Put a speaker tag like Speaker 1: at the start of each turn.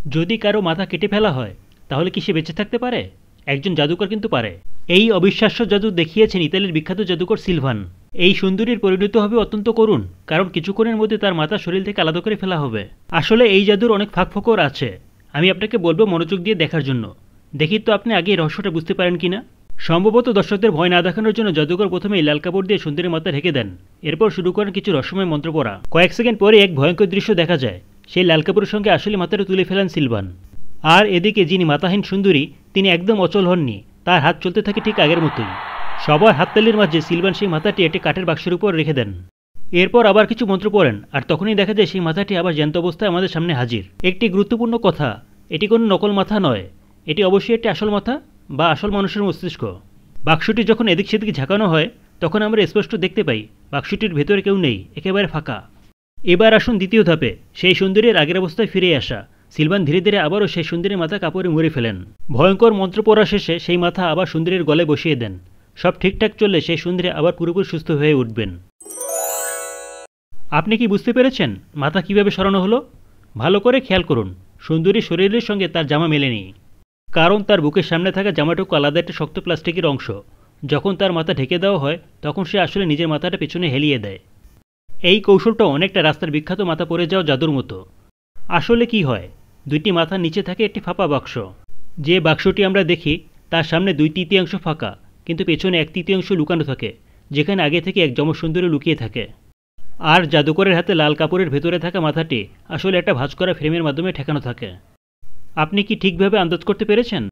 Speaker 1: যদি কারো মাথা কেটে ফেলা হয় তাহলে কি সে বেঁচে থাকতে পারে? একজন জাদুকর কিন্তু পারে। এই অবিশ্বাস্য জাদু দেখিয়েছেন ইতালির বিখ্যাত জাদুকর সিলভান। এই সুন্দরীর পরিণতি হবে অত্যন্ত করুণ, কারণ কিছুক্ষণের মধ্যে তার মাথা শরীর থেকে আলাদা করে ফেলা হবে। আসলে এই জাদুর অনেক ফাঁকফোকর আছে। আমি আপনাকে বলবো মনোযোগ দিয়ে দেখার জন্য। দেখি তো আপনি আগে এই রহস্যটা বুঝতে পারেন কিনা। সম্ভবত দর্শকদের ভয় না দেখানোর জন্য জাদুকর প্রথমেই লাল কাপড় দিয়ে সুন্দরীর মাথা ঢেকে দেন। এরপর শুরু করেন কিছু রহস্যময় মন্ত্র পড়া। কয়েক সেকেন্ড পরে এক ভয়ঙ্কর দৃশ্য দেখা যায়। সেই লাল কাপড়ের সঙ্গে আসলে মাথাটা তুলে ফেলেন সিলভান। আর এদিকে যিনি মাথাহীন সুন্দরী, তিনি একদম অচল হননি। তার হাত চলতে থাকে ঠিক আগের মতোই। সবার হাততালির মাঝে সিলভান সেই মাথাটি একটি কাঠের বাক্সের উপর রেখে দেন। এরপর আবার কিছু মন্ত্র পড়েন, আর তখনই দেখা যায় সেই মাথাটি আবার জ্যান্ত অবস্থায় আমাদের সামনে হাজির। একটি গুরুত্বপূর্ণ কথা, এটি কোনো নকল মাথা নয়। এটি অবশ্যই একটি আসল মাথা বা আসল মানুষের মস্তিষ্ক। বাক্সটি যখন এদিক সেদিক ঝাঁকানো হয় তখন আমরা স্পষ্ট দেখতে পাই বাক্সটির ভেতরে কেউ নেই, একেবারে ফাঁকা। এবার আসুন দ্বিতীয় ধাপে, সেই সুন্দরীর আগের অবস্থায় ফিরে আসা। সিলভান ধীরে ধীরে আবারও সেই সুন্দরীর মাথা কাপড়ে মুড়ে ফেলেন। ভয়ঙ্কর মন্ত্র পড়া শেষে সেই মাথা আবার সুন্দরীর গলায় বসিয়ে দেন। সব ঠিকঠাক চললে সেই সুন্দরী আবার পুরোপুরি সুস্থ হয়ে উঠবেন। আপনি কি বুঝতে পেরেছেন মাথা কিভাবে সরানো হলো? ভালো করে খেয়াল করুন, সুন্দরীর শরীরের সঙ্গে তার জামা মেলেনি, কারণ তার বুকের সামনে থাকা জামাটুকু আলাদা একটা শক্ত প্লাস্টিকের অংশ। যখন তার মাথা ঢেকে দেওয়া হয় তখন সে আসলে নিজের মাথাটা পেছনে হেলিয়ে দেয়। এই কৌশলটা অনেকটা রাস্তার বিখ্যাত মাথা পড়ে যাওয়া জাদুর মতো। আসলে কি হয়, দুইটি মাথার নিচে থাকে একটি ফাঁপা বাক্স। যে বাক্সটি আমরা দেখি তার সামনে 2/3 ফাঁকা, কিন্তু পেছনে 1/3 লুকানো থাকে, যেখানে আগে থেকে এক যমসুন্দরী লুকিয়ে থাকে। আর জাদুকরের হাতে লাল কাপড়ের ভেতরে থাকা মাথাটি আসলে একটা ভাঁজ করা ফ্রেমের মাধ্যমে ঠেকানো থাকে। আপনি কি ঠিকভাবে আন্দাজ করতে পেরেছেন?